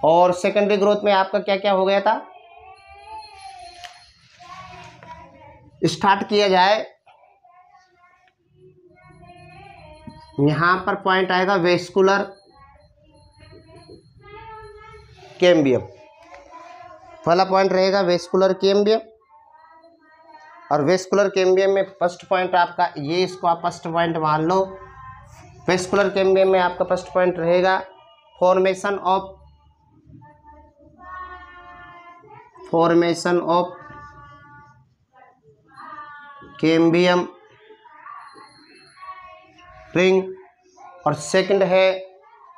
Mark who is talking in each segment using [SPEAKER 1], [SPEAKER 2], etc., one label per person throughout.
[SPEAKER 1] और secondary growth में आपका क्या क्या हो गया था, स्टार्ट किया जाए, यहां पर पॉइंट आएगा वेस्कुलर कैम्बियम, पहला पॉइंट रहेगा वेस्कुलर कैम्बियम। और वेस्कुलर कैम्बियम में फर्स्ट पॉइंट आपका ये, इसको आप फर्स्ट पॉइंट मान लो। वेस्कुलर कैम्बियम में आपका फर्स्ट पॉइंट रहेगा फॉर्मेशन ऑफ कैम्बियम रिंग, और सेकंड है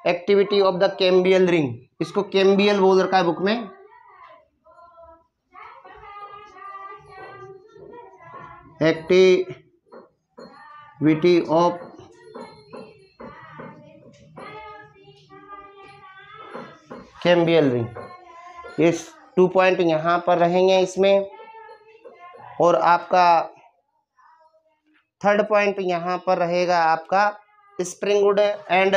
[SPEAKER 1] activity of the cambial ring, इसको कैम्बियल बोल रखा है बुक में। एक्टिविटी ऑफ कैम्बियल रिंग, ये 2 पॉइंट यहाँ पर रहेंगे इसमें। और आपका थर्ड पॉइंट यहाँ पर रहेगा आपका Springwood and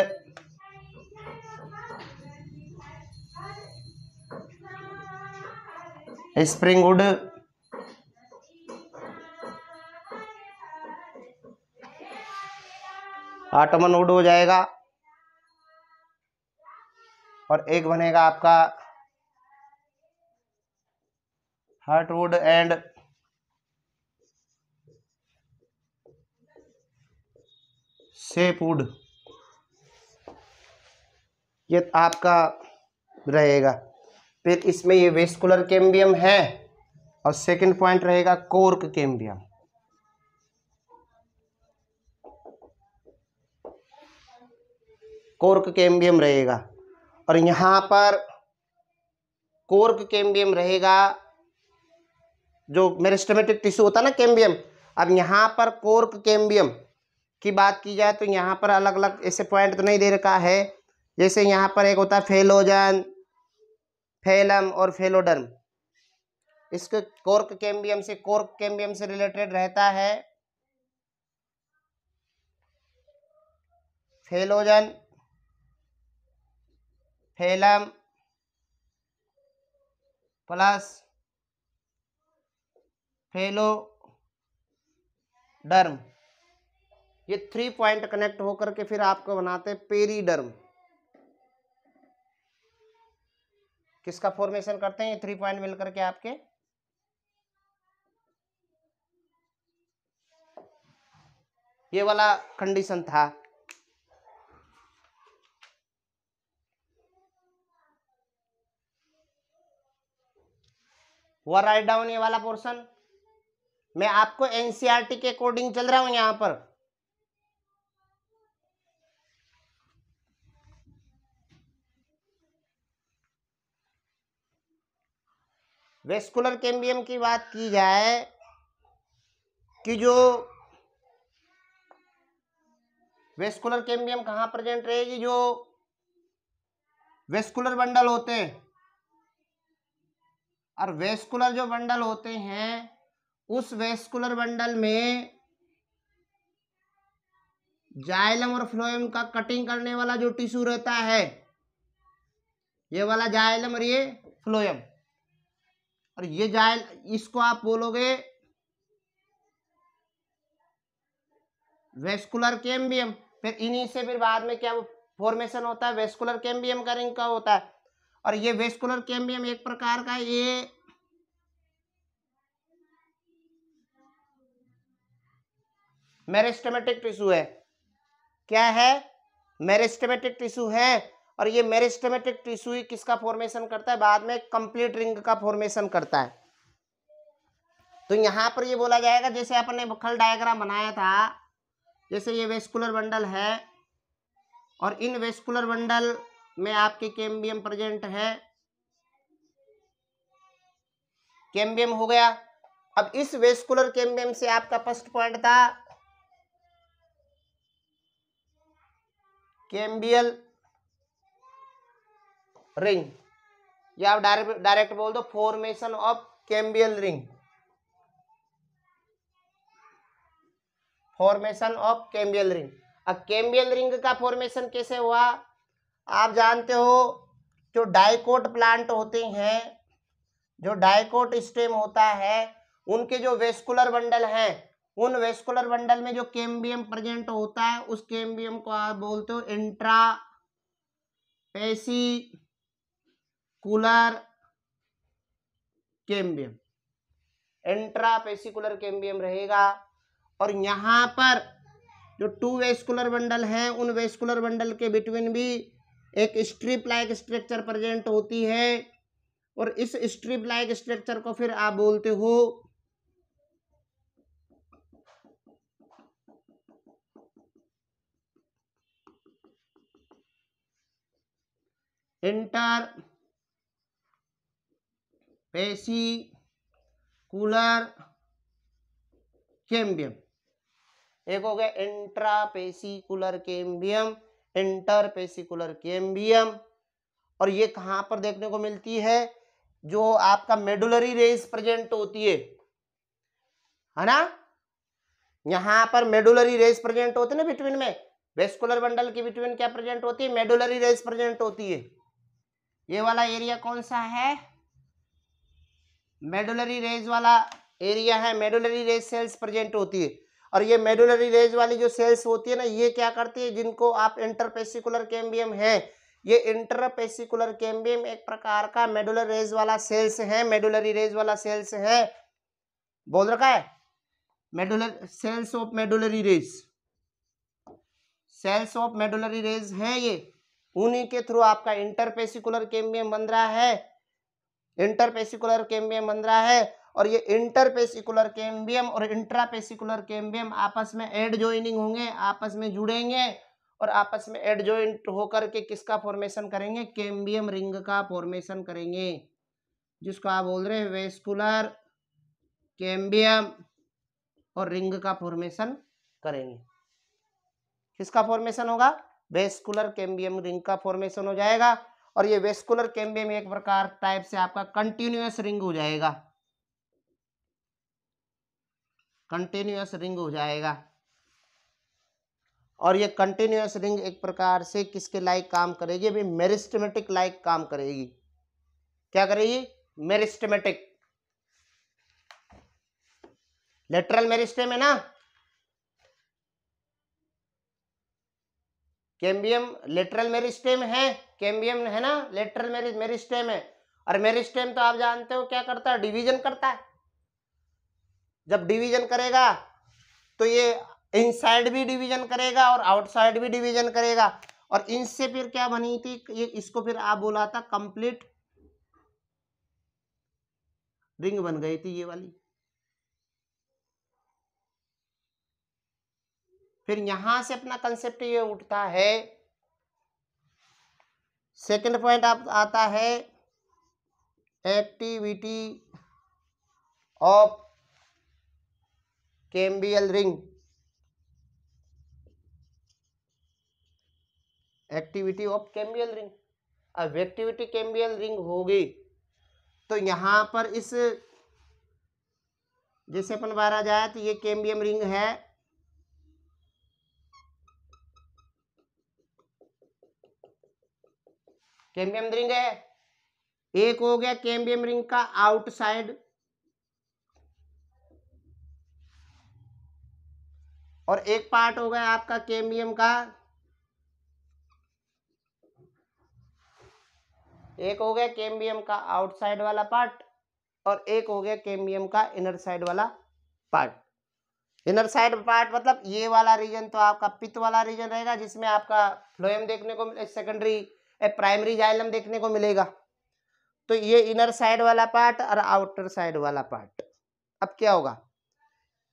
[SPEAKER 1] Springwood ottoman would हो जाएगा, और एक बनेगा आपका हार्टवुड एंड सेपवुड, ये आपका रहेगा। फिर इसमें ये वेस्कुलर कैम्बियम है, और सेकंड पॉइंट रहेगा कोर्क कैम्बियम। कोर्क कैम्बियम रहेगा, और यहाँ पर कोर्क कैम्बियम रहेगा, जो मेरिस्टेमेटिक टिश्यू होता है ना कैम्बियम। अब यहाँ पर कोर्क कैम्बियम की बात की जाए तो यहाँ पर अलग अलग ऐसे पॉइंट तो नहीं दे रखा है, जैसे यहाँ पर एक होता है फेलोजन, फेलम और फेलोडर्म। इसके कोर्क कैम्बियम से रिलेटेड रहता है फेलोजन, फेलम प्लस फेलोडर्म, ये 3 पॉइंट कनेक्ट होकर के फिर आपको बनाते हैं पेरीडर्म। किसका फॉर्मेशन करते हैं ये 3 पॉइंट मिलकर के आपके, ये वाला कंडीशन था। वो राइट डाउन ये वाला पोर्शन, मैं आपको एनसीईआरटी के अकॉर्डिंग चल रहा हूं यहां पर। वेस्कुलर कैम्बियम की बात की जाए कि जो वेस्कुलर कैम्बियम कहां प्रेजेंट रहेगी, जो वेस्कुलर बंडल होते हैं, और वेस्कुलर जो बंडल होते हैं उस वेस्कुलर बंडल में जाइलम और फ्लोएम का कटिंग करने वाला जो टिश्यू रहता है, ये वाला जाइलम और ये फ्लोएम, और ये इसको आप बोलोगे वेस्कुलर कैम्बियम। फिर इन्हीं से फिर बाद में क्या फॉर्मेशन होता है, वेस्कुलर कैम्बियम का रिंग का होता है। और ये वेस्कुलर कैम्बियम एक प्रकार का ये मेरिस्टेमेटिक टिश्यू है। क्या है, मेरिस्टेमेटिक टिश्यू है। और ये मेरिस्टेमेटिक टिश्यू ही किसका फॉर्मेशन करता है, बाद में कंप्लीट रिंग का फॉर्मेशन करता है। तो यहां पर ये बोला जाएगा, जैसे अपने बखल डायग्राम बनाया था, जैसे ये वेस्कुलर बंडल है और इन वेस्कुलर बंडल में आपके कैम्बियम प्रेजेंट है, कैम्बियम हो गया। अब इस वेस्कुलर कैम्बियम से आपका फर्स्ट पॉइंट था कैम्बियल रिंग, या आप डायरेक्ट बोल दो formation of cambial ring, formation of cambial ring. अब कैम्बियल रिंग का फॉर्मेशन कैसे हुआ आप जानते हो, जो डाइकोट प्लांट होते हैं, जो डाइकोट स्टेम होता है, उनके जो वेस्कुलर बंडल हैं, उन वेस्कुलर बंडल में जो कैम्बियम प्रेजेंट होता है, उस कैम्बियम को आप बोलते हो इंट्रा पेसिकुलर कैम्बियम। इंट्रा पेसिकुलर कैम्बियम रहेगा। और यहाँ पर जो 2 वेस्कुलर बंडल हैं, उन वेस्कुलर बंडल के बिटवीन भी एक स्ट्रिप लाइक स्ट्रक्चर प्रेजेंट होती है, और इस स्ट्रिप लाइक स्ट्रक्चर को फिर आप बोलते हो इंटर पेसिकुलर कैम्बियम। एक हो गया इंट्रापेसिकुलर कैम्बियम, इंटरपेसिकुलर कैम्बियम। और ये कहाँ पर देखने को मिलती है? जो आपका मेडुलरी रेस प्रेजेंट होती है ना, यहाँ पर मेडुलरी रेस प्रेजेंट होती है ना बिटवीन में, वेस्कुलर बंडल के बिटवीन क्या प्रेजेंट होती है? मेडुलरी रेस प्रेजेंट होती है। ये वाला एरिया कौन सा है? मेडुलरी रेज वाला एरिया है, मेडुलरी रेज सेल्स प्रेजेंट होती है। और ये मेडुलरी रेज वाली जो सेल्स होती है ना, ये क्या करती है? जिनको आप इंटरपेसिकुलर कैम्बियम है, ये इंटरपेसिकुलर कैम्बियम एक प्रकार का मेडुलर रेज वाला सेल्स है, मेडुलरी रेज वाला सेल्स है, बोल रखा है medullary cells of medullary rays, cells of medullary rays है ये। उन्हीं के थ्रू आपका इंटरपेसिकुलर कैम्बियम बन रहा है, इंटरपेसिकुलर कैम्बियम बन रहा है। और ये इंटरपेसिकुलर कैम्बियम और इंट्रापेसिकुलर कैम्बियम आपस में एड ज्वाइनिंग होंगे, आपस में जुड़ेंगे, और आपस में एड ज्वाइंट होकर के किसका फॉर्मेशन करेंगे? कैम्बियम रिंग का फॉर्मेशन करेंगे, जिसको आप बोल रहे हैं वेस्कुलर कैम्बियम, और रिंग का फॉर्मेशन करेंगे। किसका फॉर्मेशन होगा? वेस्कुलर कैम्बियम रिंग का फॉर्मेशन हो जाएगा। और ये वेस्कुलर कैम्बियम एक प्रकार टाइप से आपका कंटिन्यूअस रिंग हो जाएगा, कंटिन्यूअस रिंग हो जाएगा। और ये कंटिन्यूअस रिंग एक प्रकार से किसके लाइक काम करेगी? अभी मेरिस्टेमेटिक लाइक काम करेगी। क्या करेगी? मेरिस्टेमेटिक। लेटरल मेरिस्टेम है ना, कैम्बियम लेटरल मेरिस्टेम है, कैम्बियम है ना लेटरल मेरिस्टेम है। और मेरिस्टेम तो आप जानते हो क्या करता है? डिवीजन करता है। जब डिवीजन करेगा तो ये इनसाइड भी डिवीजन करेगा और आउटसाइड भी डिवीजन करेगा। और इनसे फिर क्या बनी थी? ये इसको फिर आप बोला था कंप्लीट रिंग बन गई थी ये वाली। फिर यहां से अपना कंसेप्ट ये उठता है, सेकंड पॉइंट आता है activity of cambial ring. Activity of cambial ring. अब एक्टिविटी कैम्बियल रिंग होगी तो यहां पर इस जैसे अपन बारा जाए तो ये कैम्बियम रिंग है, कैम्बियम रिंग है। एक हो गया कैम्बियम रिंग का आउटसाइड, और एक पार्ट हो गया आपका कैम्बियम का, एक हो गया कैम्बियम का आउटसाइड वाला पार्ट, और एक हो गया कैम्बियम का इनर साइड वाला पार्ट। इनर साइड पार्ट मतलब ये वाला रीजन तो आपका पित्त वाला रीजन रहेगा, जिसमें आपका फ्लोएम देखने को मिले, सेकेंडरी प्राइमरी जाइलम देखने को मिलेगा। तो ये इनर साइड वाला पार्ट और आउटर साइड वाला पार्ट। अब क्या होगा?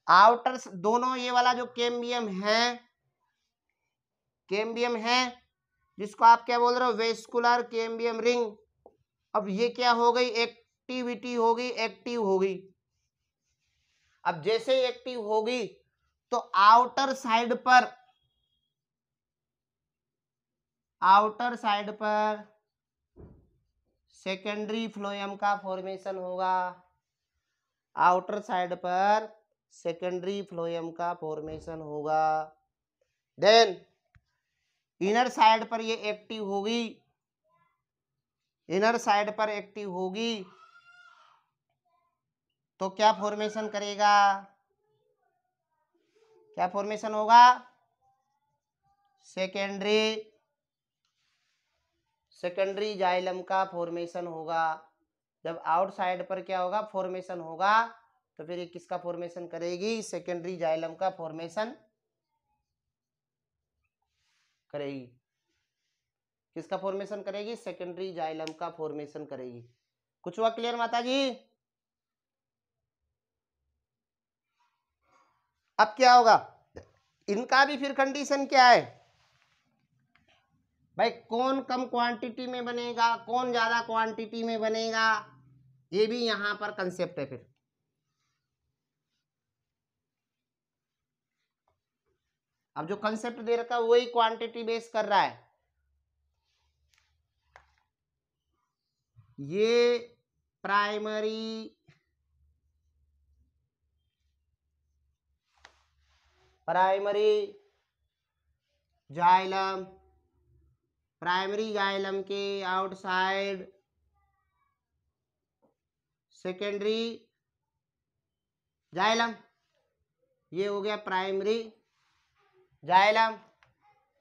[SPEAKER 1] आउटर दोनों ये वाला जो कैम्बियम है जिसको आप क्या बोल रहे हो? Vascular cambium ring. अब ये क्या हो गई? एक्टिविटी हो गई, एक्टिव हो गई। अब जैसे एक्टिव होगी तो आउटर साइड पर सेकेंडरी फ्लोएम का फॉर्मेशन होगा, आउटर साइड पर सेकेंडरी फ्लोएम का फॉर्मेशन होगा। देन इनर साइड पर ये एक्टिव होगी, इनर साइड पर एक्टिव होगी तो क्या फॉर्मेशन करेगा, क्या फॉर्मेशन होगा, सेकेंडरी जाइलम का फॉर्मेशन होगा। जब आउटसाइड पर क्या होगा, फॉर्मेशन होगा, तो फिर ये किसका फॉर्मेशन करेगी, सेकेंडरी जाइलम का फॉर्मेशन करेगी। किसका फॉर्मेशन करेगी, सेकेंडरी जाइलम का फॉर्मेशन करेगी। कुछ हुआ क्लियर माता जी? अब क्या होगा, इनका भी फिर कंडीशन क्या है भाई, कौन कम क्वांटिटी में बनेगा, कौन ज्यादा क्वांटिटी में बनेगा, ये भी यहां पर कंसेप्ट है। फिर अब जो कंसेप्ट दे रखा है वही क्वांटिटी बेस कर रहा है। ये प्राइमरी जाइलम, प्राइमरी जाइलम के आउटसाइड सेकेंडरी जाइलम, ये हो गया प्राइमरी जाइलम।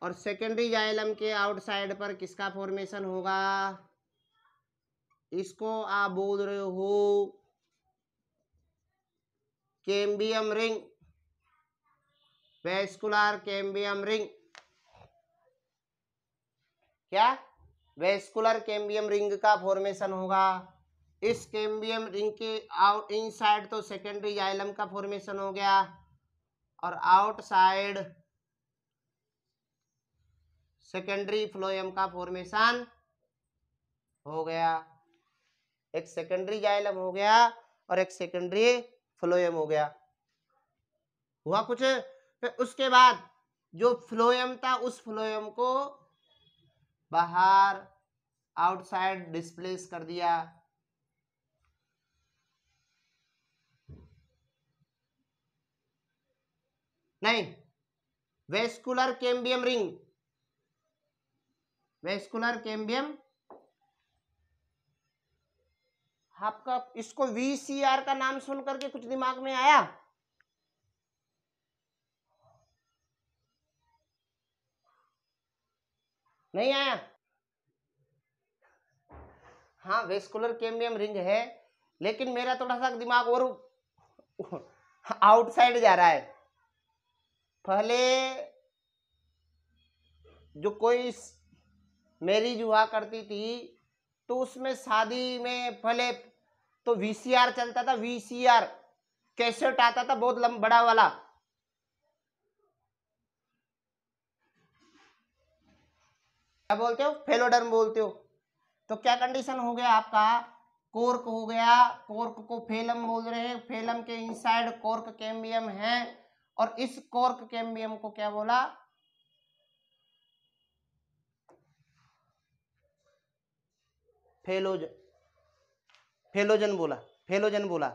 [SPEAKER 1] और सेकेंडरी जाइलम के आउटसाइड पर किसका फॉर्मेशन होगा, इसको आप बोल रहे हो cambium ring, vascular cambium ring. क्या, वेस्कुलर कैम्बियम रिंग का फॉर्मेशन होगा। इस कैम्बियम रिंग के आउट इनसाइड तो सेकेंडरी जाइलम का फॉर्मेशन हो गया और आउटसाइड सेकेंडरी फ्लोएम का फॉर्मेशन हो गया। एक सेकेंडरी जाइलम हो गया और एक सेकेंडरी फ्लोएम हो गया। हुआ कुछ? फिर उसके बाद जो फ्लोएम था उस फ्लोएम को बाहर आउटसाइड डिस्प्लेस कर दिया। नहीं, vascular cambium ring, vascular cambium, आपका इसको वीसीआर का नाम सुन करके कुछ दिमाग में आया? नहीं आया? हाँ, वेस्कुलर कैम्बियम रिंग है, लेकिन मेरा थोड़ा सा दिमाग और आउटसाइड जा रहा है। पहले जो कोई मैरिज हुआ करती थी तो उसमें शादी में पहले तो वीसीआर चलता था, वीसीआर कैसेट आता था बहुत बड़ा वाला। क्या बोलते हो, फेलोडर्म बोलते हो। तो क्या कंडीशन हो गया आपका, कोर्क हो गया, कोर्क को फेलम बोल रहे हैं, फेलम के इनसाइड कोर्क कैम्बियम है और इस कोर्क कैम्बियम को क्या बोला, फेलोजन, फेलोजन बोला, फेलोजन बोला।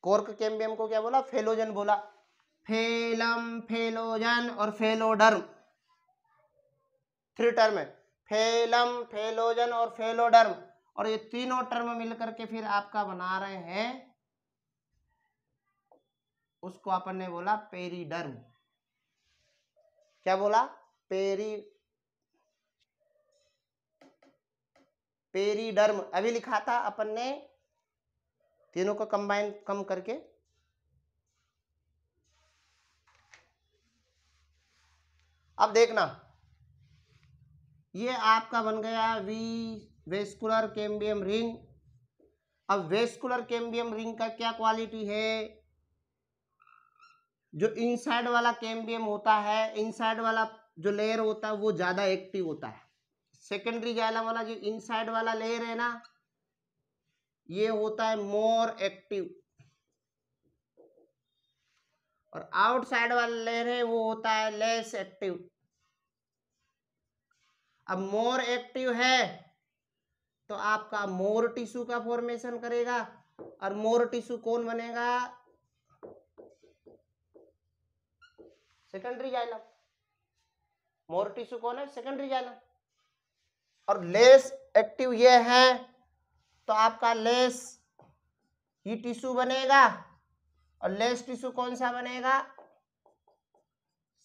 [SPEAKER 1] कोर्क कैम्बियम को क्या बोला, फेलोजन बोला। फेलम, फेलोजन और फेलोडर्म, 3 टर्म है, फेलम, फेलोजन और फेलोडर्म। और ये तीनों टर्म मिलकर के फिर आपका बना रहे हैं, उसको अपन ने बोला पेरीडर्म। क्या बोला, पेरीडर्म। अभी लिखा था अपन ने तीनों को कंबाइन कम करके। अब देखना, ये आपका बन गया वेस्कुलर कैम्बियम रिंग। अब वेस्कुलर कैम्बियम रिंग का क्या क्वालिटी है, जो इनसाइड वाला कैम्बियम होता है, इनसाइड वाला जो लेयर होता है वो ज्यादा एक्टिव होता है। सेकेंडरी जाइलम वाला जो इनसाइड वाला लेयर है ना, ये होता है मोर एक्टिव, और आउटसाइड वाला लेयर है वो होता है लेस एक्टिव। अब मोर एक्टिव है तो आपका मोर टिश्यू का फॉर्मेशन करेगा, और मोर टिश्यू कौन बनेगा, सेकेंडरी जाइलम। मोर टिश्यू कौन है, सेकेंडरी जाइलम। और लेस एक्टिव ये है तो आपका लेस ही टिश्यू बनेगा, और लेस टिश्यू कौन सा बनेगा?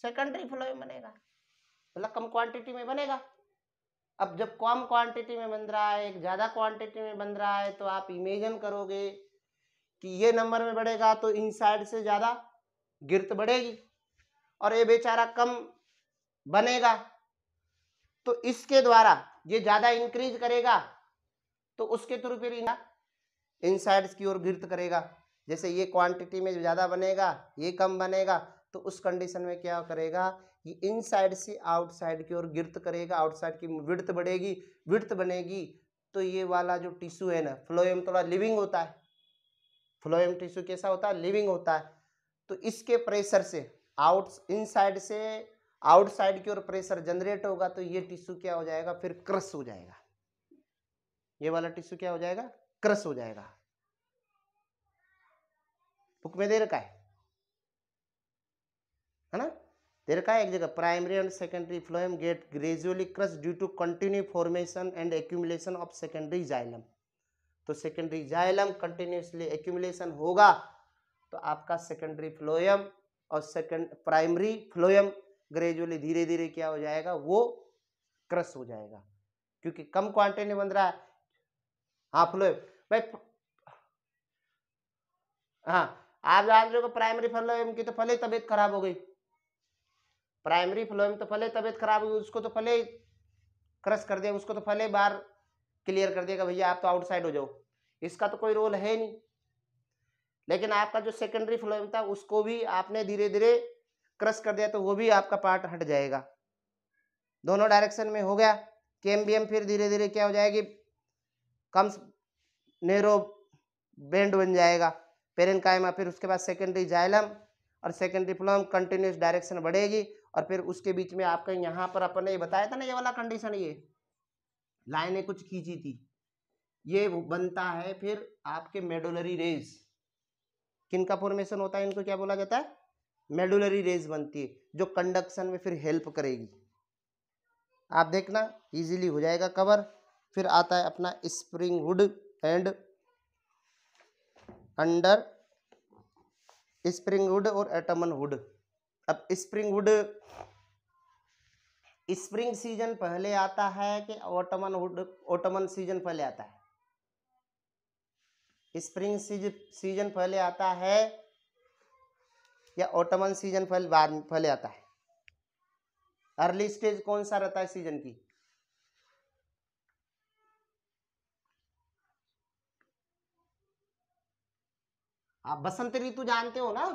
[SPEAKER 1] सेकेंडरी फ्लोएम बनेगा, मतलब कम क्वांटिटी में बनेगा। अब जब कम क्वांटिटी में बन रहा है, एक ज्यादा क्वांटिटी में बन रहा है, तो आप इमेजिन करोगे कि ये नंबर में बढ़ेगा तो इनसाइड से ज्यादा गिरत बढ़ेगी, और ये बेचारा कम बनेगा, तो इसके द्वारा ये ज्यादा इंक्रीज करेगा, तो उसके थ्रू फिर इनसाइड की ओर गिरत करेगा। जैसे ये क्वांटिटी में ज्यादा बनेगा, ये कम बनेगा, तो उस कंडीशन में क्या करेगा, ये इनसाइड से आउटसाइड की ओर गिरत करेगा, आउटसाइड की विड्थ बढ़ेगी, विड्थ बनेगी, तो ये वाला जो टिश्यू है ना, फ्लोएम थोड़ा लिविंग होता है, फ्लोएम टिश्यू कैसा होता है? लिविंग होता है। तो इसके प्रेशर से इनसाइड से आउटसाइड की ओर प्रेशर जनरेट होगा, तो ये टिश्यू क्या हो जाएगा? फिर क्रश हो जाएगा, ये वाला टिश्यू क्या हो जाएगा? क्रश हो जाएगा। बुक में दे रखा है ना, दे रखा है एक जगह, primary and secondary phloem get gradually crush due to continue formation and accumulation of secondary xylem. तो सेकेंडरी जाइलम कंटिन्यूसली एक्यूमुलेशन होगा, तो आपका सेकेंडरी फ्लोएम और प्राइमरी फ्लोएम ग्रेजुअली धीरे धीरे क्या हो जाएगा? वो क्रश हो जाएगा, क्योंकि कम क्वांटिटी में बन रहा है। हाँ फ्लोएम भाई, हाँ आप जान रहे हो प्राइमरी फ्लोएम की तो पहले तबीयत खराब हो गई, प्राइमरी फ्लोएम तो पहले तबीयत खराब हुई, उसको तो पहले क्रश कर दिया, उसको तो पहले बार क्लियर कर दिया भैया आप तो आउटसाइड हो जाओ, इसका तो कोई रोल है नहीं। लेकिन आपका जो सेकेंडरी फ्लोएम था उसको भी आपने धीरे धीरे क्रश कर दिया, तो वो भी आपका पार्ट हट जाएगा, दोनों डायरेक्शन में हो गया। कैम्बियम फिर धीरे धीरे क्या हो जाएगी? कम नेरो बेंड बन जाएगा, पेरेन्काइमा, फिर उसके बाद सेकेंडरी जाइलम और सेकेंडरी फ्लोएम कंटिन्यूस डायरेक्शन बढ़ेगी, और फिर उसके बीच में आपका यहाँ पर अपन ने बताया था ना, ये वाला कंडीशन, ये लाइनें कुछ खींची थी, ये बनता है फिर आपके मेडुलरी रेज। किनका फॉर्मेशन होता है? इनको क्या बोला जाता है? मेडुलरी रेज बनती है, जो कंडक्शन में फिर हेल्प करेगी। आप देखना इजीली हो जाएगा कवर। फिर आता है अपना spring would and under spring would और एटमन वुड। अब स्प्रिंग वुड, स्प्रिंग सीजन पहले आता है कि ऑटमन वुड, ऑटमन सीजन पहले आता है? स्प्रिंग सीजन पहले आता है या ऑटमन सीजन पहले आता है? अर्ली स्टेज कौन सा रहता है सीजन की? आप बसंत ऋतु जानते हो ना,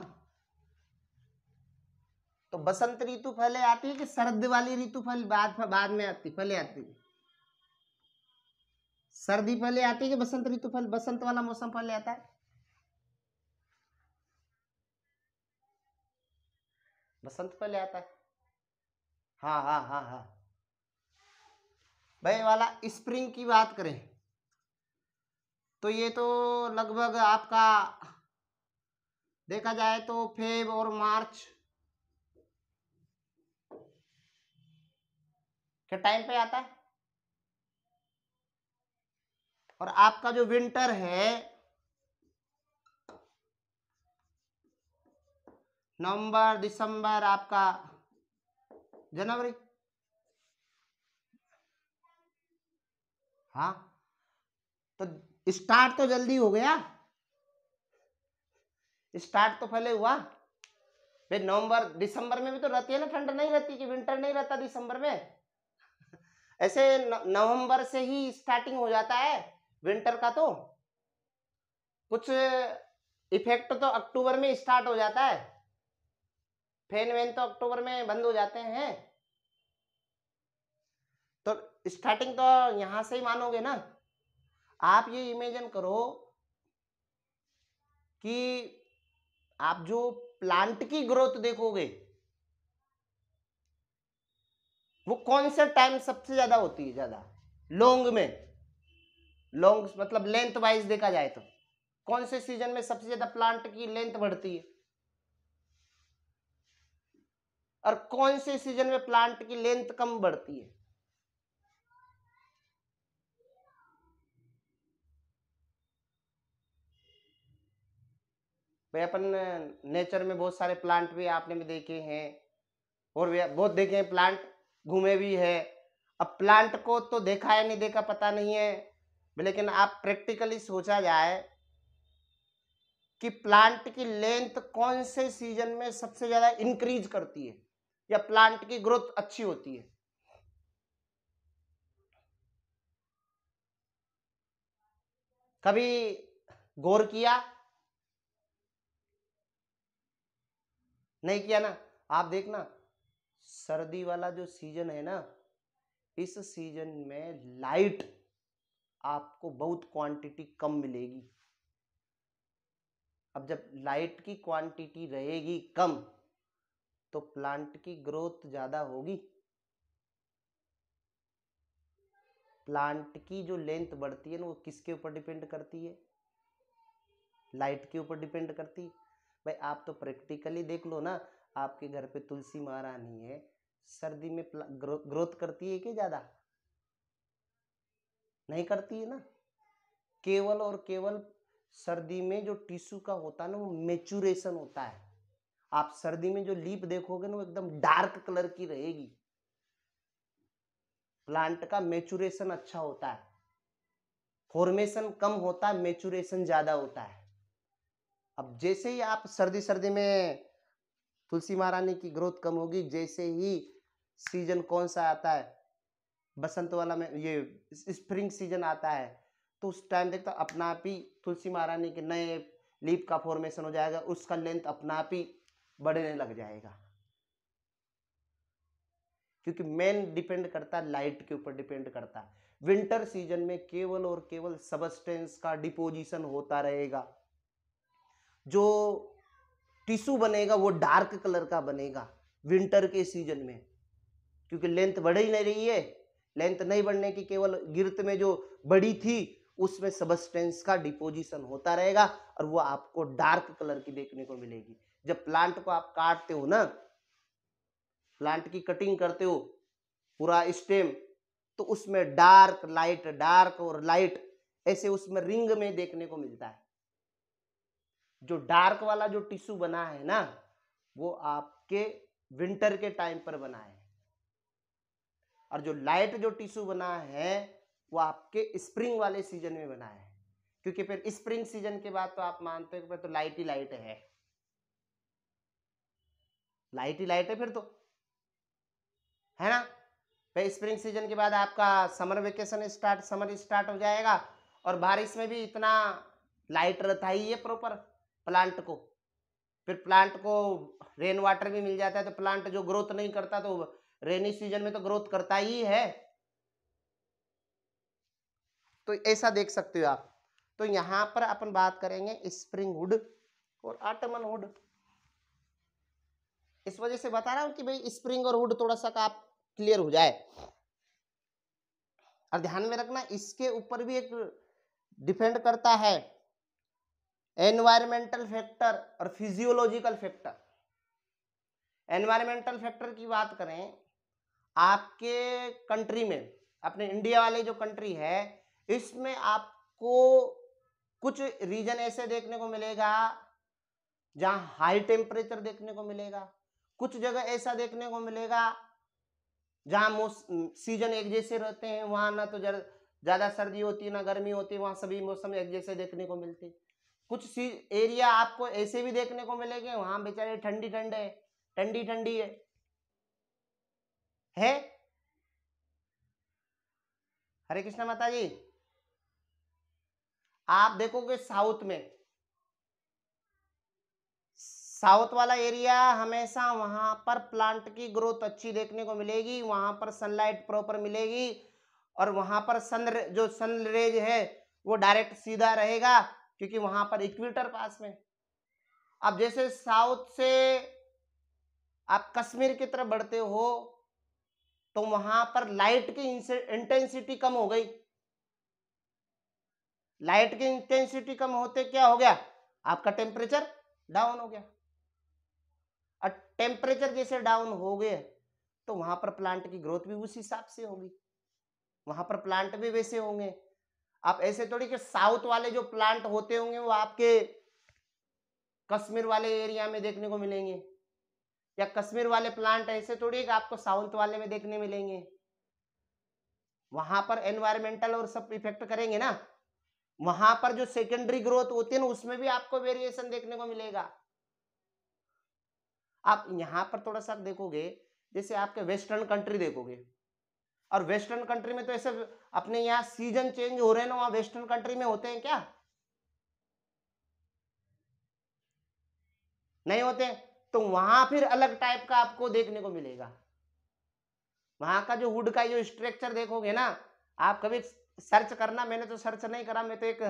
[SPEAKER 1] तो बसंत ऋतु पहले आती है कि सर्द वाली ऋतु बाद में आती, पहले आती है? सर्दी पहले आती है कि बसंत ऋतु पहले, बसंत वाला मौसम पहले आता है? बसंत पहले आता है। हाँ हाँ हाँ हाँ भाई, वाला स्प्रिंग की बात करें तो ये तो लगभग आपका देखा जाए तो फेब और मार्च के टाइम पे आता है। और आपका जो विंटर है नवंबर, दिसंबर, आपका जनवरी। हाँ, तो स्टार्ट तो जल्दी हो गया, स्टार्ट तो पहले हुआ भाई। नवंबर दिसंबर में भी तो रहती है ना, ठंड नहीं रहती कि विंटर नहीं रहता दिसंबर में? ऐसे नवंबर से ही स्टार्टिंग हो जाता है विंटर का, तो कुछ इफेक्ट तो अक्टूबर में स्टार्ट हो जाता है, फैन वैन तो अक्टूबर में बंद हो जाते हैं, तो स्टार्टिंग तो यहां से ही मानोगे ना। आप ये इमेजिन करो कि आप जो प्लांट की ग्रोथ देखोगे वो कौन से टाइम सबसे ज्यादा होती है? ज्यादा लॉन्ग में, लॉन्ग मतलब लेंथ वाइज देखा जाए तो कौन से सीजन में सबसे ज्यादा प्लांट की लेंथ बढ़ती है, और कौन से सीजन में प्लांट की लेंथ कम बढ़ती है? भाई अपन नेचर में बहुत सारे प्लांट भी आपने भी देखे हैं और भी बहुत देखे हैं, प्लांट घूमे भी है। अब प्लांट को तो देखा है नहीं देखा पता नहीं है, लेकिन आप प्रैक्टिकली सोचा जाए कि प्लांट की लेंथ कौन से सीजन में सबसे ज्यादा इंक्रीज करती है या प्लांट की ग्रोथ अच्छी होती है। कभी गौर किया? नहीं किया ना। आप देखना सर्दी वाला जो सीजन है ना, इस सीजन में लाइट आपको बहुत क्वांटिटी कम मिलेगी। अब जब लाइट की क्वांटिटी रहेगी कम तो प्लांट की ग्रोथ ज्यादा होगी। प्लांट की जो लेंथ बढ़ती है ना वो किसके ऊपर डिपेंड करती है? लाइट के ऊपर डिपेंड करती है। भाई आप तो प्रैक्टिकली देख लो ना, आपके घर पे तुलसी महारानी है, सर्दी में ग्रोथ करती है कि ज्यादा? नहीं करती है ना। केवल और केवल सर्दी में जो टिश्यू का होता है ना वो मेचुरेशन होता है। आप सर्दी में जो लीफ देखोगे ना वो एकदम डार्क कलर की रहेगी। प्लांट का मेचुरेशन अच्छा होता है, फॉर्मेशन कम होता है, मेचुरेशन ज्यादा होता है। अब जैसे ही आप सर्दी में तुलसी महारानी की ग्रोथ कम होगी, जैसे ही सीजन कौन सा आता है बसंत वाला में, ये स्प्रिंग सीजन आता है, तो उस टाइम देखता अपना आप ही तुलसी महारानी के नए लीफ का फॉर्मेशन हो जाएगा, उसका लेंथ अपना आप ही बढ़ने लग जाएगा। क्योंकि मेन डिपेंड करता है लाइट के ऊपर डिपेंड करता है। विंटर सीजन में केवल और केवल सबस्टेंस का डिपोजिशन होता रहेगा, जो टिश्यू बनेगा वो डार्क कलर का बनेगा विंटर के सीजन में, क्योंकि लेंथ बढ़ ही नहीं रही है। लेंथ नहीं बढ़ने की, केवल गिरत में जो बड़ी थी उसमें सबस्टेंस का डिपोजिशन होता रहेगा और वो आपको डार्क कलर की देखने को मिलेगी। जब प्लांट को आप काटते हो ना, प्लांट की कटिंग करते हो पूरा स्टेम, तो उसमें डार्क और लाइट ऐसे उसमें रिंग में देखने को मिलता है। जो डार्क वाला जो टिश्यू बना है ना वो आपके विंटर के टाइम पर बना है, और जो लाइट जो टिश्यू बना है वो आपके स्प्रिंग वाले सीजन में बना है। क्योंकि फिर स्प्रिंग सीजन के बाद तो आप मानते हो तो लाइट ही लाइट है, लाइट ही लाइट है फिर तो, है ना। फिर स्प्रिंग सीजन के बाद आपका समर स्टार्ट हो जाएगा, और बारिश में भी इतना लाइट रहता ही है प्रॉपर प्लांट को। फिर प्लांट को रेन वाटर भी मिल जाता है, तो प्लांट जो ग्रोथ नहीं करता तो रेनी सीजन में तो ग्रोथ करता ही है। तो ऐसा देख सकते हो आप। तो यहां पर अपन बात करेंगे स्प्रिंग वुड और ऑटमन वुड। इस वजह से बता रहा हूं कि भाई स्प्रिंग और वुड थोड़ा सा आप क्लियर हो जाए। और ध्यान में रखना इसके ऊपर भी एक डिपेंड करता है एनवायरमेंटल फैक्टर और फिजियोलॉजिकल फैक्टर। एनवायरमेंटल फैक्टर की बात करें, आपके कंट्री में, अपने इंडिया वाले जो कंट्री है, इसमें आपको कुछ रीजन ऐसे देखने को मिलेगा जहां हाई टेम्परेचर देखने को मिलेगा, कुछ जगह ऐसा देखने को मिलेगा जहां सीजन एक जैसे रहते हैं, वहां ना तो ज्यादा सर्दी होती है ना गर्मी होती है, वहां सभी मौसम एक जैसे देखने को मिलते। कुछ एरिया आपको ऐसे भी देखने को मिलेंगे वहां बेचारे ठंडी ठंडी है। हरे कृष्णा माता जी, आप देखोगे साउथ वाला एरिया हमेशा वहां पर प्लांट की ग्रोथ अच्छी देखने को मिलेगी, वहां पर सनलाइट प्रॉपर मिलेगी, और वहां पर जो सन रेज है वो डायरेक्ट सीधा रहेगा, क्योंकि वहां पर इक्वेटर पास में। अब जैसे साउथ से आप कश्मीर की तरफ बढ़ते हो तो वहां पर लाइट की इंटेंसिटी कम हो गई। लाइट की इंटेंसिटी कम होते क्या हो गया, आपका टेम्परेचर डाउन हो गया। और टेम्परेचर जैसे डाउन हो गए तो वहां पर प्लांट की ग्रोथ भी उस हिसाब से होगी, वहां पर प्लांट भी वैसे होंगे। आप ऐसे थोड़ी कि साउथ वाले जो प्लांट होते होंगे वो आपके कश्मीर वाले एरिया में देखने को मिलेंगे, या कश्मीर वाले प्लांट ऐसे थोड़ी कि आपको साउथ वाले में देखने मिलेंगे। वहां पर एनवायरमेंटल और सब इफेक्ट करेंगे ना, वहां पर जो सेकेंडरी ग्रोथ होती है ना उसमें भी आपको वेरिएशन देखने को मिलेगा। आप यहां पर थोड़ा सा देखोगे, जैसे आपके वेस्टर्न कंट्री देखोगे, और वेस्टर्न कंट्री में तो ऐसे अपने यहाँ सीजन चेंज हो रहे हैं ना, वहां वेस्टर्न कंट्री में होते हैं क्या? नहीं होते। तो वहां फिर अलग टाइप का आपको देखने को मिलेगा। वहां का जो वुड का जो स्ट्रक्चर देखोगे ना, आप कभी सर्च करना, मैंने तो सर्च नहीं करा, मैं तो एक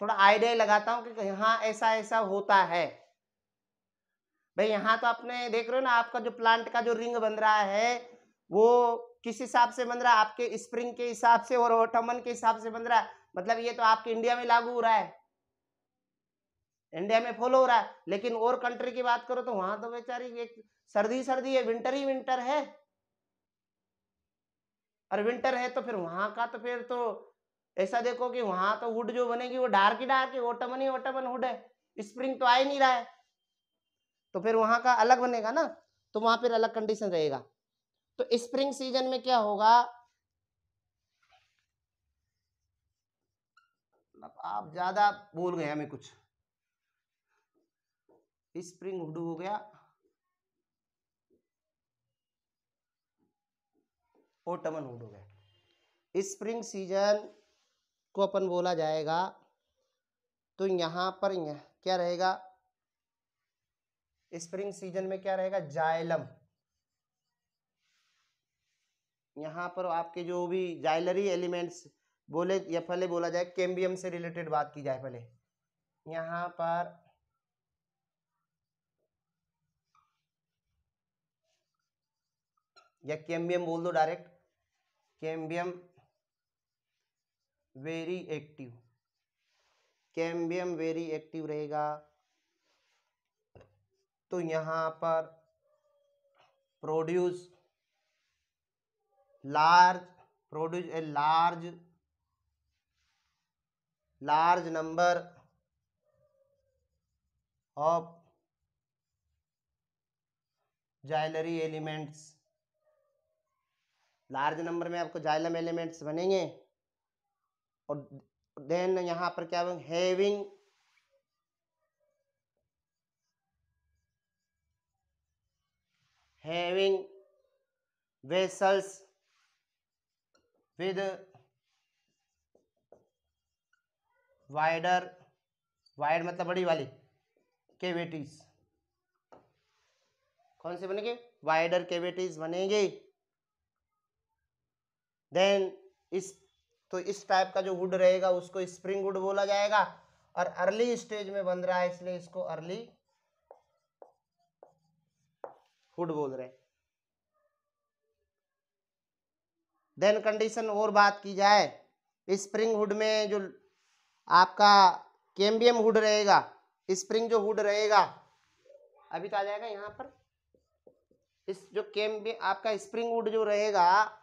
[SPEAKER 1] थोड़ा आइडिया लगाता हूँ कि हाँ ऐसा ऐसा होता है। भाई यहाँ तो आपने देख रहे हो ना, आपका जो प्लांट का जो रिंग बन रहा है वो किस हिसाब से बन रहा है? आपके स्प्रिंग के हिसाब से और ऑटमन के हिसाब से बन रहा है। मतलब ये तो आपके इंडिया में लागू हो रहा है, इंडिया में फॉलो हो रहा है। लेकिन और कंट्री की बात करो तो वहां तो बेचारी एक सर्दी सर्दी है, विंटर ही विंटर है। और विंटर है तो फिर वहां का तो फिर तो ऐसा देखो कि वहां तो वुड जो बनेगी वो डार्क ही डार्क है, ऑटमन ही ऑटमन वुड है, स्प्रिंग तो आ ही नहीं रहा है। तो फिर वहां का अलग बनेगा ना, तो वहां फिर अलग कंडीशन रहेगा। तो स्प्रिंग सीजन में क्या होगा, आप ज्यादा बोल गए हमें कुछ। स्प्रिंग वुड हो गया, ऑटमन वुड हो गया। स्प्रिंग सीजन को अपन बोला जाएगा, तो यहां पर क्या रहेगा, स्प्रिंग सीजन में क्या रहेगा, जाइलम। यहाँ पर आपके जो भी जाइलरी एलिमेंट्स बोले, या पहले बोला जाए कैम्बियम से रिलेटेड बात की जाए पहले, यहाँ पर या कैम्बियम बोल दो direct, cambium very active, cambium very active रहेगा। तो यहाँ पर produce a large number of xylary elements, large number में आपको जाइलम एलिमेंट्स बनेंगे। और देन यहां पर क्या हैविंग वेसल्स विद वाइड मतलब बड़ी वाली कैविटीज। कौन से बनेंगे, वाइडर कैविटीज बनेंगे। देन इस टाइप का जो वुड रहेगा उसको स्प्रिंग वुड बोला जाएगा। और अर्ली स्टेज में बन रहा है इसलिए इसको अर्ली वुड बोल रहे हैं। देन कंडीशन और बात की जाए, स्प्रिंग वुड में जो आपका कैम्बियम वुड रहेगा, स्प्रिंग जो वुड रहेगा अभी तो आ जाएगा यहाँ पर, इस जो कैम्बियम आपका स्प्रिंग वुड जो रहेगा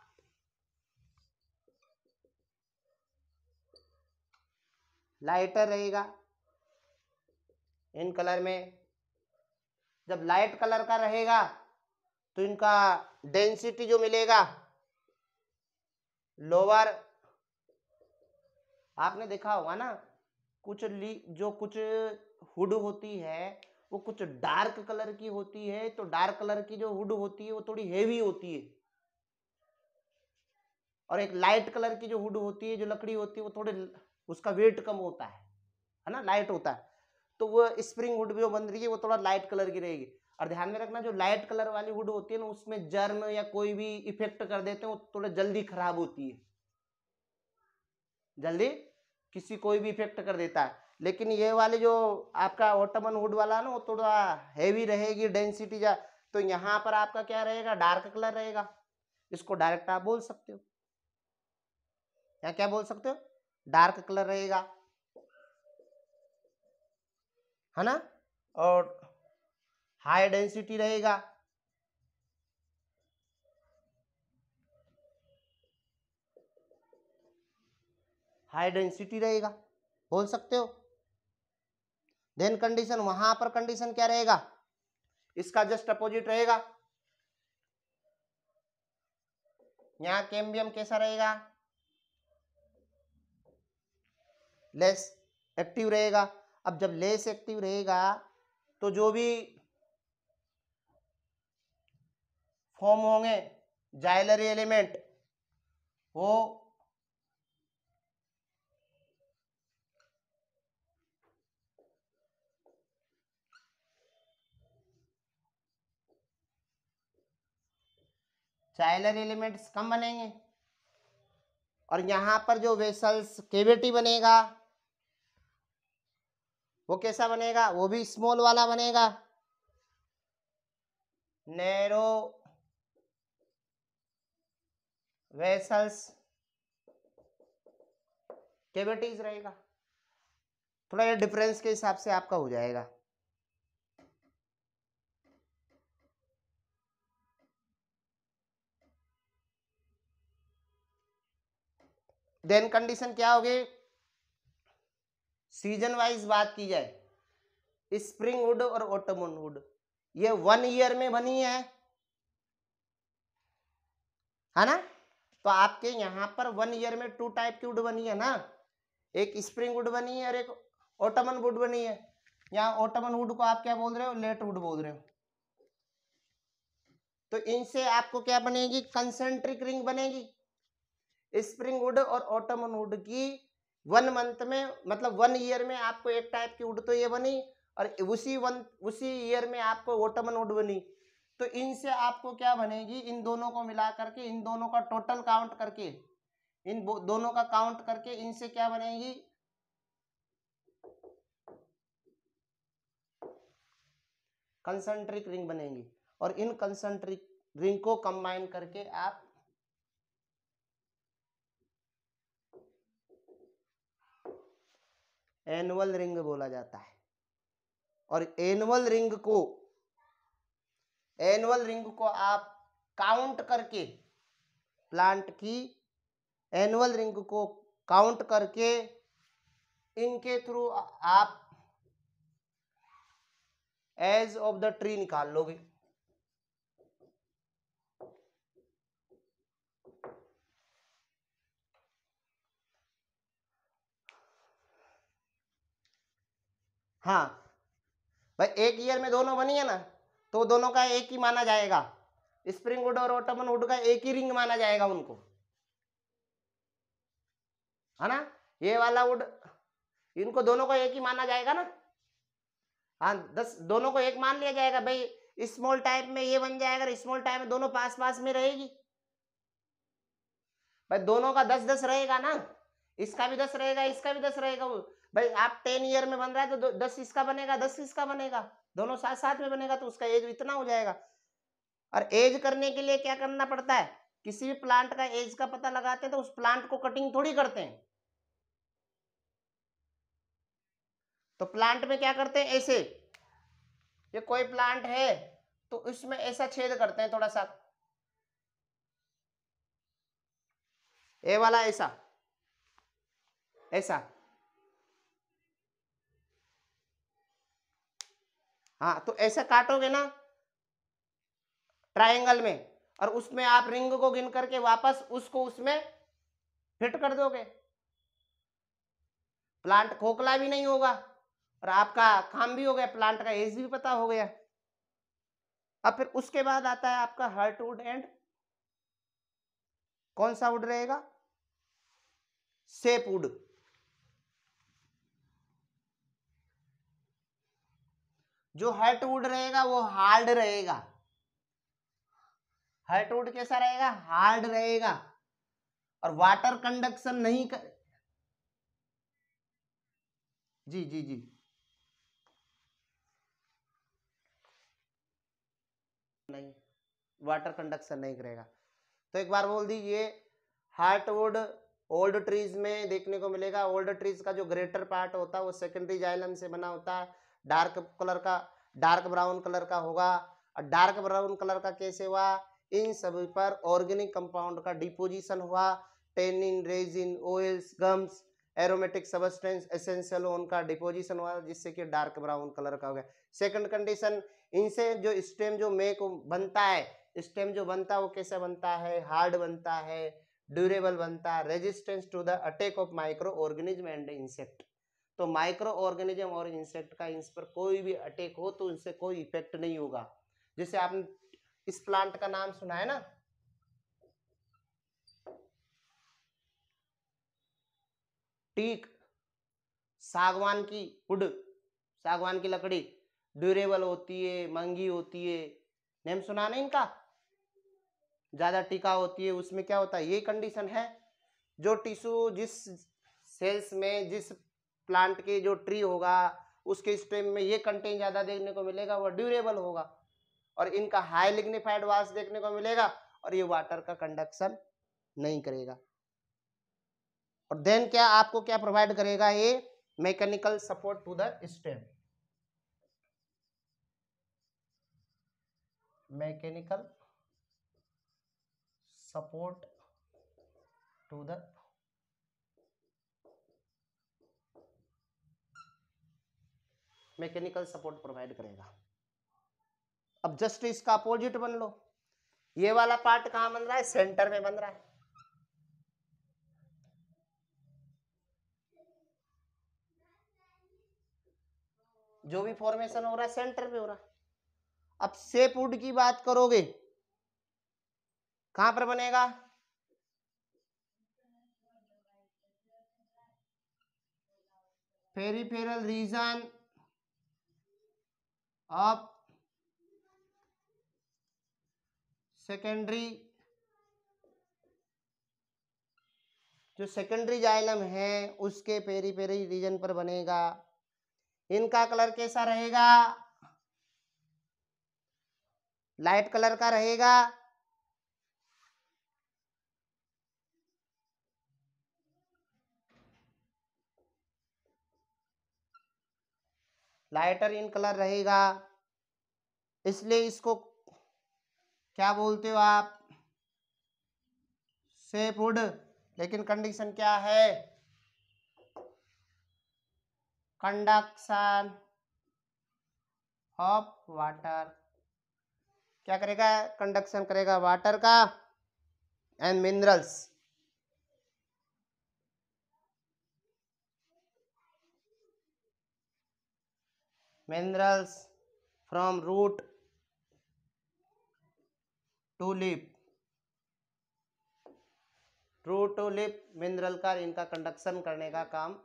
[SPEAKER 1] लाइटर रहेगा इन कलर में। जब लाइट कलर का रहेगा तो इनका डेंसिटी जो मिलेगा लोअर, आपने देखा होगा ना कुछ कुछ हुड होती है वो कुछ डार्क कलर की होती है, तो डार्क कलर की जो हुड होती है वो थोड़ी हेवी होती है, और एक लाइट कलर की जो हुड होती है, जो लकड़ी होती है वो थोड़े उसका वेट कम होता है ना, लाइट होता है। तो वो स्प्रिंग वुड जो बन रही है वो थोड़ा लाइट कलर की रहेगी। और ध्यान में रखना जो लाइट कलर वाली वुड होती है ना उसमें जर्म या कोई भी इफेक्ट कर देते हैं वो थोड़ा जल्दी खराब होती है, जल्दी किसी कोई भी इफेक्ट कर देता है। लेकिन ये वाले जो आपका ऑटमन वुड वाला ना वो थोड़ा हैवी रहेगी डेंसिटी जा, तो यहाँ पर आपका क्या रहेगा, डार्क कलर रहेगा। इसको डायरेक्ट आप बोल सकते हो, या क्या बोल सकते हो, डार्क कलर रहेगा, है ना। और हाई डेंसिटी रहेगा, हाई डेंसिटी रहेगा, बोल सकते हो। देन कंडीशन, वहां पर कंडीशन क्या रहेगा, इसका जस्ट अपोजिट रहेगा। यहां कैम्बियम कैसा रहेगा, लेस एक्टिव रहेगा। अब जब लेस एक्टिव रहेगा तो जो भी फॉर्म होंगे जाइलरी एलिमेंट वो जाइलरी एलिमेंट्स कम बनेंगे, और यहां पर जो वेसल्स केविटी बनेगा वो कैसा बनेगा, वो भी स्मॉल वाला बनेगा, नैरो वेसल्स केविटीज रहेगा। थोड़ा ये डिफरेंस के हिसाब से आपका हो जाएगा। देन कंडीशन क्या होगी, सीजन वाइज बात की जाए, स्प्रिंग वुड और ऑटमन वुड ये 1 ईयर में बनी है ना। तो आपके यहाँ पर 1 ईयर में 2 टाइप की वुड बनी है ना, एक स्प्रिंग वुड बनी है और एक ऑटमन वुड बनी है। यहाँ ऑटमन वुड को आप क्या बोल रहे हो, लेट वुड बोल रहे हो। तो इनसे आपको क्या बनेगी, कंसेंट्रिक रिंग बनेगी। स्प्रिंग वुड और ऑटमन वुड की 1 मंथ में, मतलब 1 ईयर में आपको एक टाइप की वुड तो ये बनी, और उसी ईयर में आपको ऑटमन वुड बनी। तो इनसे आपको क्या बनेगी, इन दोनों को मिला करके, इन दोनों का टोटल काउंट करके, इन दोनों का काउंट करके इनसे क्या बनेगी, कंसेंट्रिक रिंग बनेगी। और इन कंसेंट्रिक रिंग को कंबाइन करके आप एनुअल रिंग बोला जाता है। और एनुअल रिंग को आप काउंट करके, प्लांट की एनुअल रिंग को काउंट करके इनके थ्रू आप एज ऑफ द ट्री निकाल लोगे। हाँ भाई, एक ईयर में दोनों बनी है ना, तो दोनों का एक ही माना जाएगा, स्प्रिंग वुड और ऑटमन वुड का एक ही रिंग माना जाएगा उनको, है ना। ये वाला वुड, इनको दोनों को एक ही माना जाएगा ना। हाँ, 10 दोनों को एक मान लिया जाएगा भाई, स्मॉल टाइप में ये बन जाएगा, स्मॉल टाइप में दोनों पास पास में रहेगी भाई, दोनों का 10-10 रहेगा ना, इसका भी 10 रहेगा, इसका भी 10 रहेगा। भाई आप 10 ईयर में बन रहा है तो 10 इसका बनेगा, 10 इसका बनेगा, दोनों साथ साथ में बनेगा, तो उसका एज इतना हो जाएगा। और एज करने के लिए क्या करना पड़ता है, किसी भी प्लांट का एज का पता लगाते हैं तो उस प्लांट को कटिंग थोड़ी करते हैं, तो प्लांट में क्या करते हैं, ऐसे, ये कोई प्लांट है तो इसमें ऐसा छेद करते हैं थोड़ा सा, ये वाला ऐसा ऐसा, हाँ, तो ऐसा काटोगे ना ट्रायंगल में, और उसमें आप रिंग को गिन करके वापस उसको उसमें फिट कर दोगे, प्लांट खोखला भी नहीं होगा और आपका काम भी हो गया, प्लांट का एज भी पता हो गया। अब फिर उसके बाद आता है आपका हार्टवुड एंड कौन सा वुड रहेगा, सेपवुड। जो हार्टवुड रहेगा वो हार्ड रहेगा, हार्टवुड कैसा रहेगा, हार्ड रहेगा, और वाटर कंडक्शन नहीं कर, जी जी जी, नहीं, वाटर कंडक्शन नहीं करेगा। तो एक बार बोल दीजिए, हार्टवुड ओल्ड ट्रीज में देखने को मिलेगा। ओल्ड ट्रीज का जो ग्रेटर पार्ट होता है वो सेकेंडरी जाइलम से बना होता है, डार्क ब्राउन कलर का होगा। और डार्क ब्राउन कलर का कैसे हुआ, इन सभी पर ऑर्गेनिक कंपाउंड का डिपोजिशन हुआ, tannin, resin, oils, gums aromatic substance essential हो उनका डिपोजिशन हुआ जिससे कि डार्क ब्राउन कलर का हो गया। सेकंड कंडीशन, इनसे जो स्टेम जो मेक बनता है, स्टेम जो बनता है वो कैसा बनता है, हार्ड बनता है, ड्यूरेबल बनता है, resistance to the attack of microorganism and insect. तो माइक्रो ऑर्गेनिज्म और इंसेक्ट का इन पर कोई भी अटैक हो तो उनसे कोई इफेक्ट नहीं होगा। जैसे आपने इस प्लांट का नाम सुना है ना, टीक, सागवान की वुड, सागवान की लकड़ी ड्यूरेबल होती है, महंगी होती है, नेम सुना ना इनका, ज्यादा टिका होती है। उसमें क्या होता है, ये कंडीशन है, जो टिश्यू जिस सेल्स में जिस प्लांट के जो ट्री होगा उसके स्टेम में ये कंटेंट ज्यादा देखने को मिलेगा, वो ड्यूरेबल होगा, और इनका हाई लिग्निफाइड वाल्स देखने को मिलेगा, और ये वाटर का कंडक्शन नहीं करेगा। और देन क्या आपको क्या प्रोवाइड करेगा, ये mechanical support to the stem, mechanical support to the mechanical support provide करेगा। अब जस्ट इसका अपोजिट बन लो, ये वाला पार्ट कहां बन रहा है, सेंटर में बन रहा है, जो भी फॉर्मेशन हो रहा है सेंटर में हो रहा है। अब सेपवुड की बात करोगे कहां पर बनेगा, पेरिफेरल रीजन ऑफ सेकेंडरी, जो सेकेंडरी जाइलम है उसके पेरिफेरल रीजन पर बनेगा। इनका कलर कैसा रहेगा, लाइट कलर का रहेगा, लाइटर इन कलर रहेगा, इसलिए इसको क्या बोलते हो आप, सेपवुड। लेकिन कंडीशन क्या है, कंडक्शन ऑफ वाटर, क्या करेगा, कंडक्शन करेगा वाटर का and minerals, minerals from root to leaf, root to leaf mineral का इनका कंडक्शन करने का काम।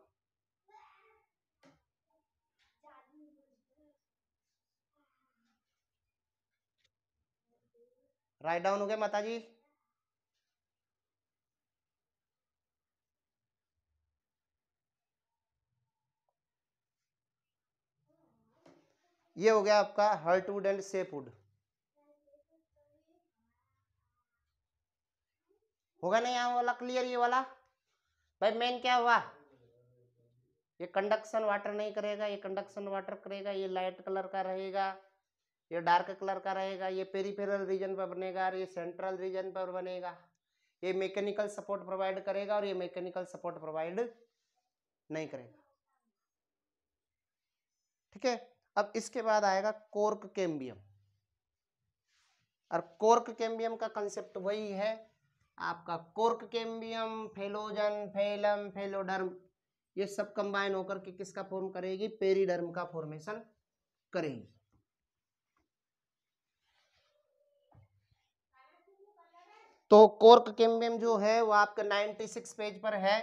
[SPEAKER 1] राइट डाउन हो गया माता जी, ये हो गया आपका हर्टवुड एंड सेपवुड, होगा नहीं यहाँ वाला क्लियर, ये वाला भाई मेन क्या हुआ, ये कंडक्शन वाटर नहीं करेगा, ये कंडक्शन वाटर करेगा, ये लाइट कलर का रहेगा, ये डार्क कलर का रहेगा, ये पेरिफेरल रीजन पर बनेगा और ये सेंट्रल रीजन पर बनेगा। ये मैकेनिकल सपोर्ट प्रोवाइड करेगा और ये मैकेनिकल सपोर्ट प्रोवाइड नहीं करेगा। ठीक है, अब इसके बाद आएगा कोर्क कैम्बियम, और कोर्क कैम्बियम का कंसेप्ट वही है आपका, cork cambium, phellogen, phellem, phelloderm, ये सब कंबाइन होकर के किसका फॉर्म करेगी, पेरिडर्म का फॉर्मेशन करेगी। तो कोर्क कैम्बियम जो है वो आपका 96 पेज पर है।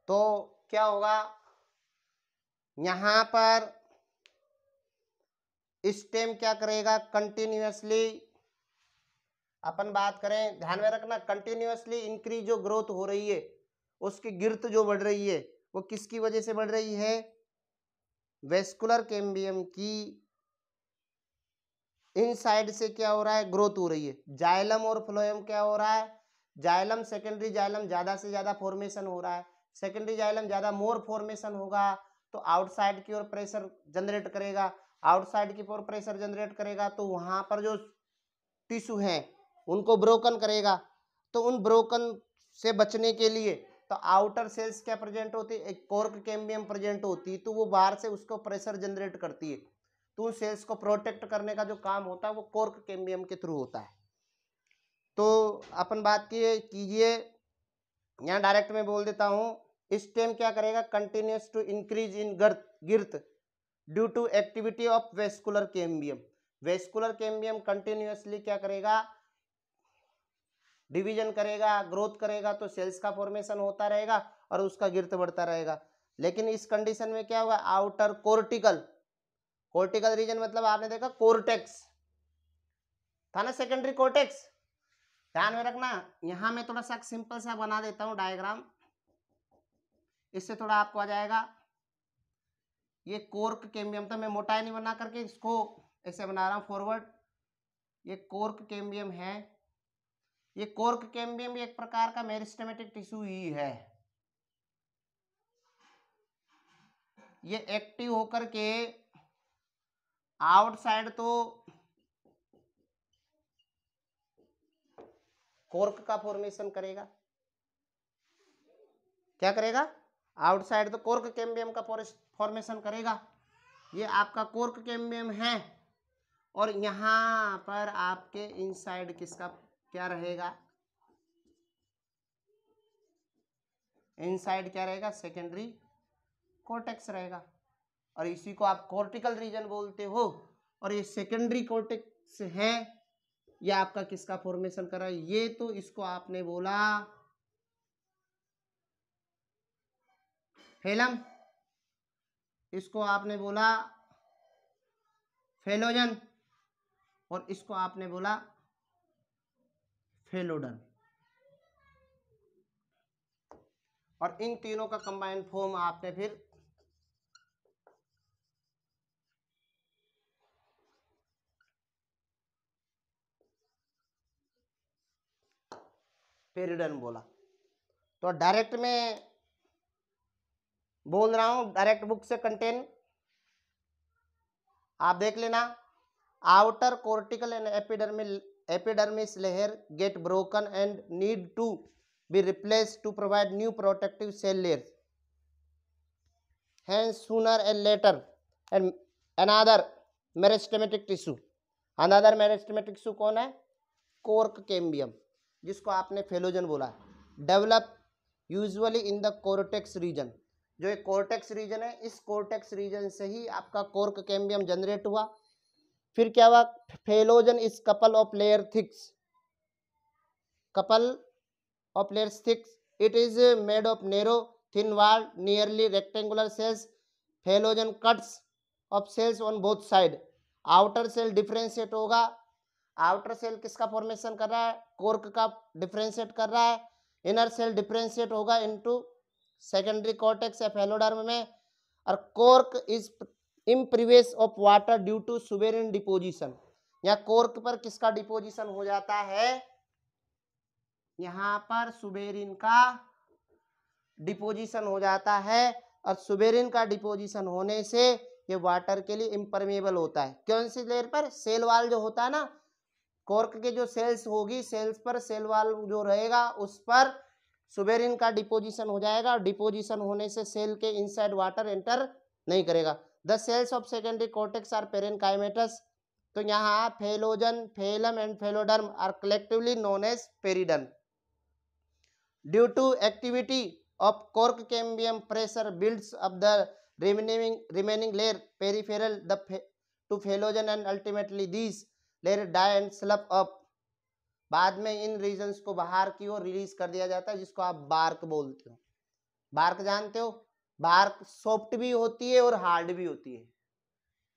[SPEAKER 1] तो क्या होगा, यहां पर स्टेम क्या करेगा, कंटिन्यूअसली, अपन बात करें ध्यान में रखना, कंटिन्यूअसली इंक्रीज जो ग्रोथ हो रही है, उसकी गिरत जो बढ़ रही है वो किसकी वजह से बढ़ रही है, वेस्कुलर कैम्बियम की इनसाइड से क्या हो रहा है, ग्रोथ हो रही है। जाइलम और फ्लोएम क्या हो रहा है, जाइलम सेकेंडरी जाइलम ज़्यादा से ज़्यादा फॉर्मेशन हो रहा है, सेकेंडरी जाइलम ज़्यादा मोर फॉर्मेशन होगा तो आउटसाइड की ओर प्रेशर जनरेट करेगा, आउटसाइड की ओर प्रेशर जनरेट करेगा तो वहाँ पर जो टिश्यू हैं उनको ब्रोकन करेगा। तो उन ब्रोकन से बचने के लिए तो आउटर सेल्स क्या प्रेजेंट होती है, एक कॉर्क कैम्बियम प्रेजेंट होती है, तो वो बाहर से उसको प्रेशर जनरेट करती है, तो उन सेल्स को प्रोटेक्ट करने का जो काम होता है वो कॉर्क कैम्बियम के थ्रू होता है। तो अपन बात कीजिए, यहाँ डायरेक्ट में बोल देता हूँ, स्टेम क्या करेगा, continues to increase in girth due to activity of vascular cambium. Vascular cambium continuously क्या करेगा, डिवीजन करेगा, ग्रोथ करेगा, तो सेल्स का फॉर्मेशन होता रहेगा और उसका गिर्थ बढ़ता रहेगा। लेकिन इस कंडीशन में क्या होगा, आउटर कोर्टिकल रीजन मतलब आपने देखा कोर्टेक्स था ना, सेकेंडरी कोर्टेक्स, ध्यान में रखना। यहां मैं थोड़ा सा सिंपल सा बना देता हूं डायग्राम, इससे थोड़ा आपको आ जाएगा। ये कॉर्क कैम्बियम, तो मैं मोटाई नहीं बना करके इसको ऐसे बना रहा हूं फॉरवर्ड। ये कॉर्क कैम्बियम है, ये कॉर्क कैम्बियम एक प्रकार का मेरिस्टेमेटिक टिश्यू ही है। ये एक्टिव होकर के आउटसाइड तो कॉर्क का फॉर्मेशन करेगा, क्या करेगा, आउटसाइड तो कॉर्क कैम्बियम का फॉर्मेशन करेगा। ये आपका कॉर्क कैम्बियम है और यहां पर आपके इनसाइड किसका क्या रहेगा, इनसाइड क्या रहेगा, सेकेंडरी कोर्टेक्स रहेगा, और इसी को आप कॉर्टिकल रीजन बोलते हो। और ये सेकेंडरी कोर्टेक्स है, ये आपका किसका फॉर्मेशन कर रहा है, ये तो इसको आपने बोला फेलम, इसको आपने बोला फेलोजन, और इसको आपने बोला फेलोडन। और इन तीनों का कंबाइंड फॉर्म आपने फिर पेरिडन बोला। तो डायरेक्ट में बोल रहा हूं, डायरेक्ट बुक से कंटेन आप देख लेना। Outer cortical and epidermis layer get broken and need to be replaced to provide new protective cell layers, hence sooner and later and another meristematic tissue, another meristematic tissue कौन है, cork cambium, जिसको आपने phellogen बोला, develop usually in the cortex region. जो एक cortex reason है, इस cortex reason से ही आपका कॉर्क कैम्बियम जनरेट हुआ। फिर क्या हुआ, phellogen is couple of layer thicks, it is made of narrow thin walled nearly rectangular cells. Phelogen cuts of cells on both side. outer cell differentiate होगा, outer cell किसका formation कर रहा है, cork का डिफरेंशिएट कर रहा है, inner cell differentiate होगा इनटू सेकेंडरी कॉर्टेक्स या फेलोडर्म में, और cork is impervious of water due to suberin deposition. या कॉर्क पर किसका डिपोजिशन हो जाता है, यहां पर सुबेरिन का डिपोजिशन हो जाता है, और सुबेरिन का डिपोजिशन होने से ये वाटर के लिए इम्परमेबल होता है। कौन सी लेयर पर, सेल वाल जो होता है ना, कॉर्क के जो सेल्स होगी, सेल्स पर सेल वाल जो रहेगा उस पर सुबेरिन का डिपोजिशन हो जाएगा, डिपोजिशन होने से सेल के इनसाइड वाटर एंटर नहीं करेगा। The cells of secondary cortex are parenchymatous. तो यहाँ phellogen, phellem and phelloderm are collectively known as periderm. Due to activity of cork cambium, pressure builds up the remaining layer peripheral to phelogen and ultimately these layer die and slough up। बाद में इन regions को बाहर की ओर release कर दिया जाता है, जिसको आप बार्क बोलते हो। बार्क जानते हो, बार्क सॉफ्ट भी होती है और हार्ड भी होती है।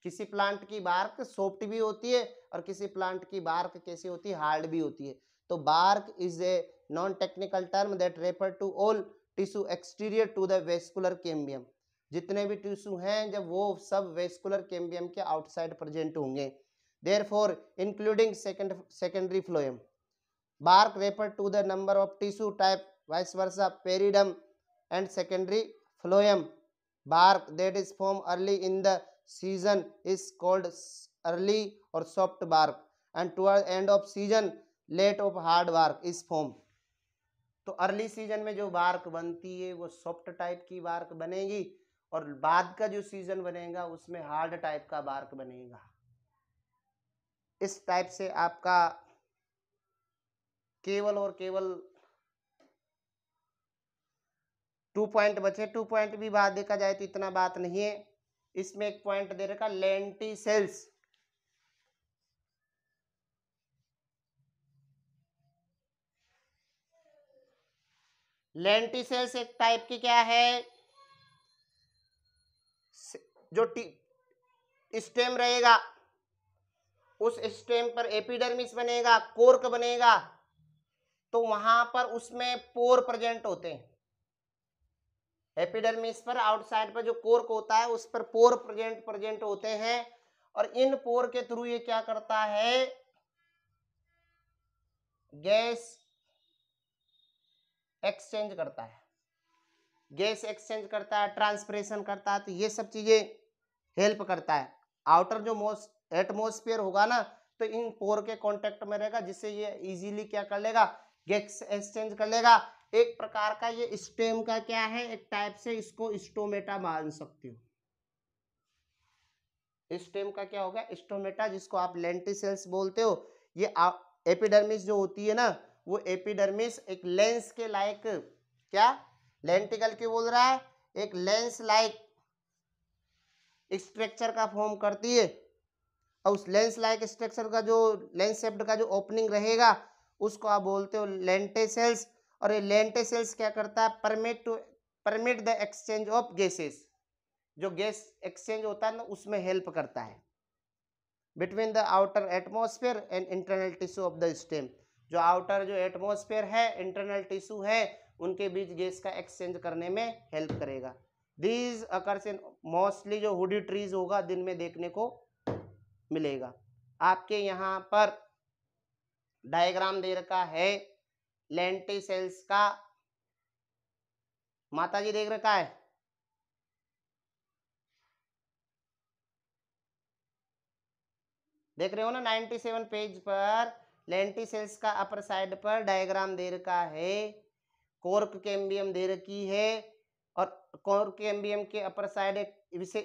[SPEAKER 1] किसी प्लांट की बार्क सॉफ्ट भी होती है और किसी प्लांट की बार्क कैसी होती है, हार्ड भी होती है। तो bark is a non technical term that refer to all tissue exterior to the vascular cambium. जितने भी टिश्यू हैं जब वो सब वेस्कुलर कैम्बियम के आउटसाइड प्रेजेंट होंगे, therefore including secondary phloem. bark refer to the number of tissue type, vice versa, peridome and secondary phloem. Bark that is formed early in the season is called early or soft bark, and toward end of season late of hard bark is formed. तो early season में जो bark बनती है वो soft type की bark बनेगी, और बाद का जो सीजन बनेगा उसमें हार्ड टाइप का बार्क बनेगा। इस टाइप से आपका केवल और केवल 2 पॉइंट बचे। 2 पॉइंट भी बात देखा जाए तो इतना बात नहीं है। इसमें एक पॉइंट दे रखा लेंटिसेल्स। लेंटिसेल्स एक टाइप की क्या है, जो स्टेम रहेगा उस स्टेम पर एपिडर्मिस बनेगा, कोर्क बनेगा, तो वहां पर उसमें पोर प्रेजेंट होते हैं। एपिडर्मिस पर आउटसाइड पर जो कोर्क होता है उस पर पोर प्रेजेंट होते हैं, और इन पोर के थ्रू ये क्या करता है, गैस एक्सचेंज करता है, गैस एक्सचेंज करता है, ट्रांसपिरेशन करता है, तो ये सब चीजें हेल्प करता है। आउटर जो एटमॉस्फेयर होगा ना, तो इन पोर के कांटेक्ट में रहेगा, जिससे ये इजीली क्या कर लेगा, गैस एक्सचेंज कर लेगा। एक प्रकार का ये स्टेम का क्या है, एक टाइप से इसको स्टोमेटा मान सकते हो। स्टेम का क्या होगा, स्टोमेटा, जिसको आप लेंटिसेल्स बोलते हो। ये एपिडर्मिस जो होती है ना, वो एपिडर्मिस एक लेंस के लाइक, क्या लेंटिकल क्यों बोल रहा है, एक लेंस लाइक स्ट्रक्चर का फॉर्म करती है, और उस लेंस लाइक स्ट्रक्चर का जो लेंस शेप्ड का जो ओपनिंग रहेगा उसको आप बोलते हो लेंटिसेल्स। और ये लेंटिसेल्स क्या करता है, permit the exchange of gases, जो गैस एक्सचेंज होता है ना उसमें हेल्प करता है between the outer atmosphere and internal tissue of the stem. जो आउटर जो एटमॉस्फेयर है, इंटरनल टिश्यू है, उनके बीच गैस का एक्सचेंज करने में हेल्प करेगा। दीज अकर्स इन मोस्टली जो वुडी ट्रीज होगा दिन में देखने को मिलेगा। आपके यहाँ पर डायग्राम दे रखा है लेंटिसेल्स का, माता जी देख रखा है, देख रहे हो ना 97 पेज पर लेंटिसेल्स का अपर साइड पर डायग्राम दे रखा है, कोर्क कैम्बियम दे रखी है, और कोर्क कैम्बियम के अपर साइड एक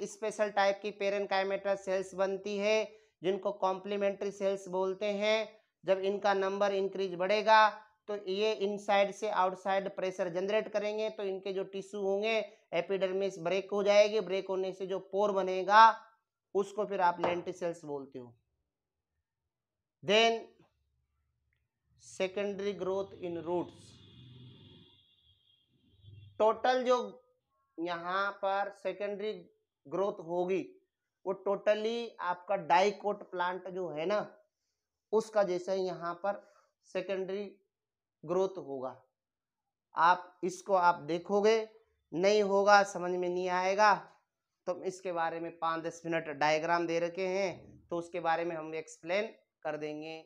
[SPEAKER 1] स्पेशल टाइप की पेरेनकाइमेटल सेल्स बनती है जिनको कॉम्प्लीमेंट्री सेल्स बोलते हैं। जब इनका नंबर इंक्रीज बढ़ेगा तो ये इनसाइड से आउटसाइड प्रेशर जनरेट करेंगे, तो इनके जो टिश्यू होंगे एपिडर्मिस ब्रेक हो जाएगी, ब्रेक होने से जो पोर बनेगा उसको फिर आप लेंटिसेल्स बोलते हो। Then secondary growth in roots, total जो यहाँ पर सेकेंडरी ग्रोथ होगी वो टोटली आपका डाइकोट प्लांट जो है ना उसका जैसा ही यहाँ पर सेकेंडरी ग्रोथ होगा। आप इसको आप देखोगे, नहीं होगा, समझ में नहीं आएगा, तो इसके बारे में 5-10 मिनट डायग्राम दे रखे हैं तो उसके बारे में हम एक्सप्लेन कर देंगे।